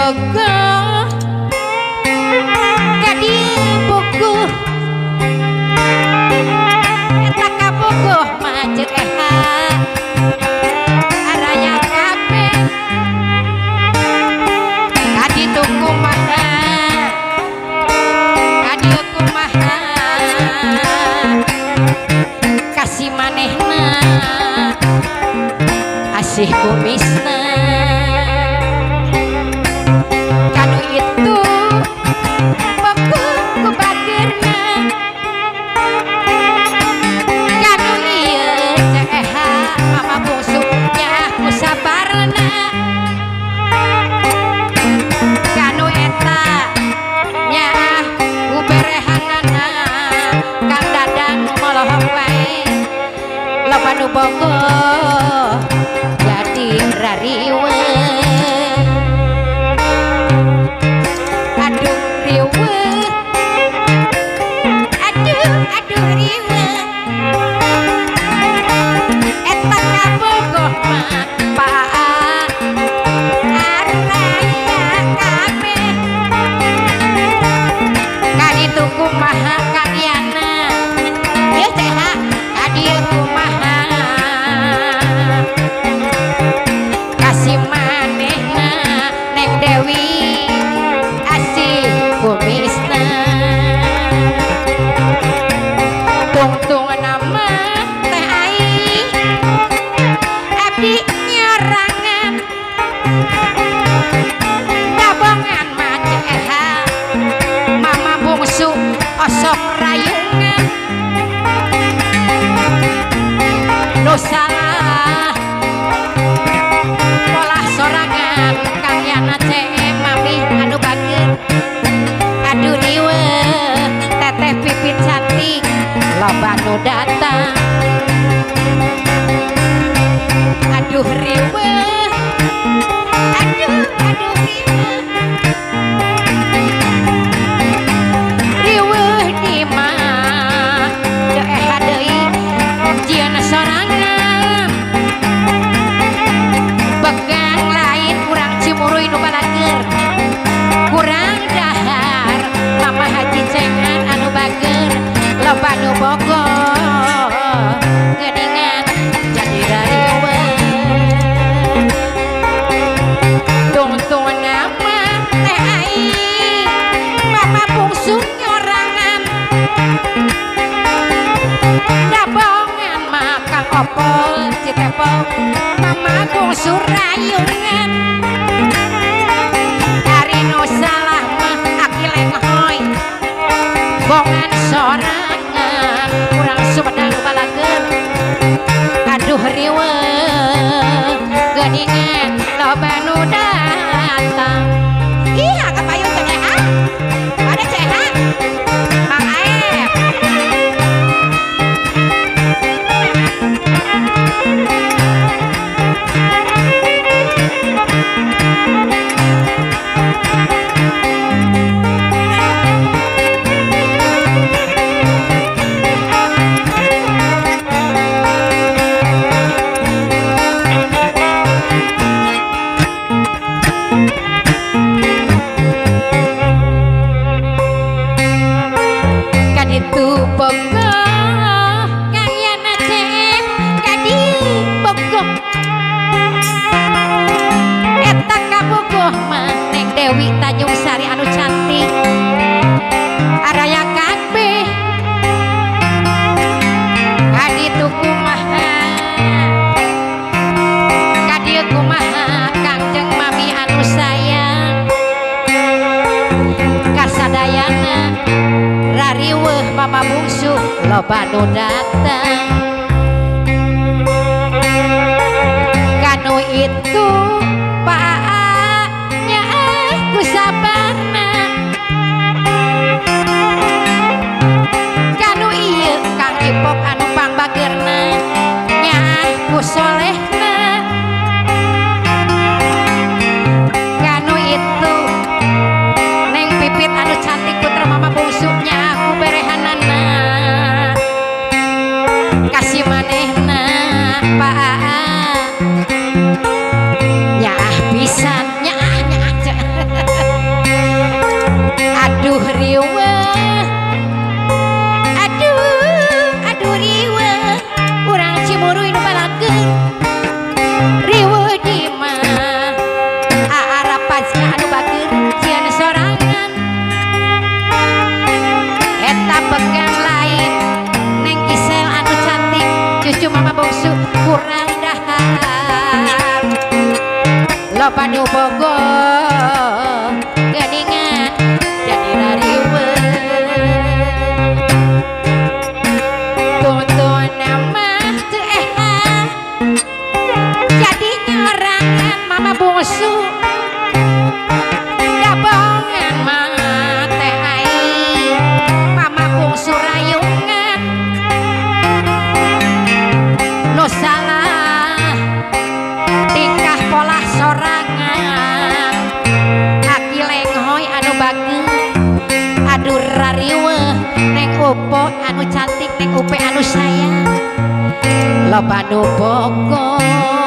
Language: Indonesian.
bogoh kadi bogoh eta kabogoh macet araya kabeh kadi tuku maha kadi kumaha kasih manehna asih kumisna kanu itu beku ku bagirna kanu ieu ceha mama bungsunya ku sabarna kanu eta nya ku berehanana kang dadang molohong wae loba nu bogoh jadi rariwe aduh riwe aduh riwe eta kabogoh mah paa araya kabeh kaditu kumaha karyana ieu teh kadieu kumaha kasih manehna Neng Dewi asih kumisna tungtung nama teh ai abdi nyarangan dabongan maceha mama bungsu osok rayungan dosa pola sorangan kang yana mami anu bageur aduh riwe teteh pipit cantik loba nu datang aduh riwe aduh riwe di mah daerah deui jieuna sorangan begang lain kurang cimuruy nu balager kurang dahar mama haji cengan anu bager loba nu bogoh geuningan jadi rariwe tungtung nama teh ai mama bungsu nyorangan dabongan makang opol citepol mama bungsu rayungan hari nu salah mah akileng hoy bongan sorangan kurang sumedang balager aduh riwe geuningan loba nu datang iya kapayun teh ada ceha Mang Aep kaditu bogoh kayana cem kadi bogoh eta kabogoh mah Neng Dewi Tanjung Sari anu cantik araya kabeh kaditu kumaha kadieu kumaha kangjeng mami anu sayang kasadayana rariweuh mama bungsu loba nu datang kanu itu paanya ku sabarna kanu ieu kang ipop anu pangbageurna nya ku solehna kanu itu Neng Pipit anu cantik putra mama bungsunya aku berehanana kasih manehna pak lo padu bogo geningan jadi rariwe tuntun nama tuh jadi nyorangan mama bungsu dabongan mate ai mama bungsu rayungan no salah tingkah pola sorangan aki lenghoy anu bagus aduh rariwe neng upo anu cantik neng upe anu sayang lo padu pokok